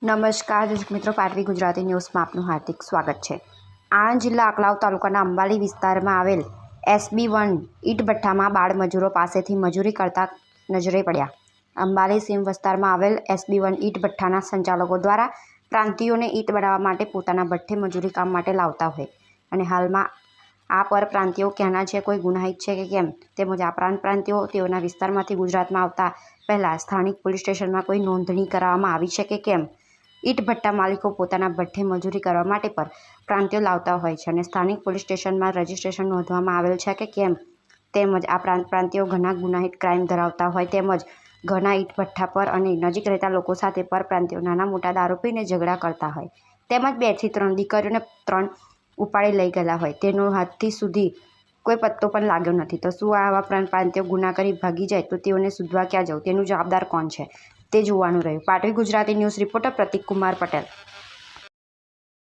નમસ્કાર દર્શક મિત્રો, પાટવી ગુજરાતી ન્યૂઝમાં આપનું હાર્દિક સ્વાગત છે। આણંદ જિલ્લા અકલાવ તાલુકાના અંબાલી વિસ્તારમાં આવેલ SB1 ઈંટ ભઠ્ઠામાં બાળ મજૂરો પાસેથી મજૂરી કરતા નજરે પડ્યા। અંબાલી સીમ વિસ્તારમાં આવેલ SB1 ઈંટ ભઠ્ઠાના સંચાલકો દ્વારા પ્રાંતિયોને ઈંટ બનાવવા માટે પોતાના ભઠ્ઠે મજૂરી કામ માટે લાવતા હોય અને હાલમાં આ પરપ્રાંતિયો ક્યાંના છે, કોઈ ગુનાહિત છે કે કેમ, તેમજ આ પ્રાંતિયો તેઓના વિસ્તારમાંથી ગુજરાતમાં આવતા પહેલાં સ્થાનિક પોલીસ સ્ટેશનમાં કોઈ નોંધણી કરાવવામાં આવી છે કે કેમ। ઈંટ ભઠ્ઠા માલિકો પોતાના ભઠ્ઠે મજૂરી કરવા માટે પર પ્રાંતિયો લાવતા હોય છે અને સ્થાનિક પોલીસ સ્ટેશનમાં રજીસ્ટ્રેશન નોંધવામાં આવેલ છે કે કેમ, તેમજ આ પ્રાંતિયો ઘણા ગુનાહિત ક્રાઇમ ધરાવતા હોય તેમજ ઘણા ઈંટ ભઠ્ઠા પર અને નજીક રહેતા લોકો સાથે પરપ્રાંતિયો નાના મોટા દારૂ પીને ઝઘડા કરતા હોય તેમજ 2 થી 3 દીકરીઓને 3 ઉપાડી લઈ ગયેલા હોય તેનો હાથથી સુધી કોઈ પત્તો પણ લાગ્યો નથી। તો શું આવા પ્રાંતિયો ગુના કરી ભાગી જાય તો તેઓને શોધવા ક્યાં જવું, તેનું જવાબદાર કોણ છે તે જોવાનું રહ્યું। પાટવી ગુજરાતી ન્યૂઝ રિપોર્ટર પ્રતિક કુમાર પટેલ।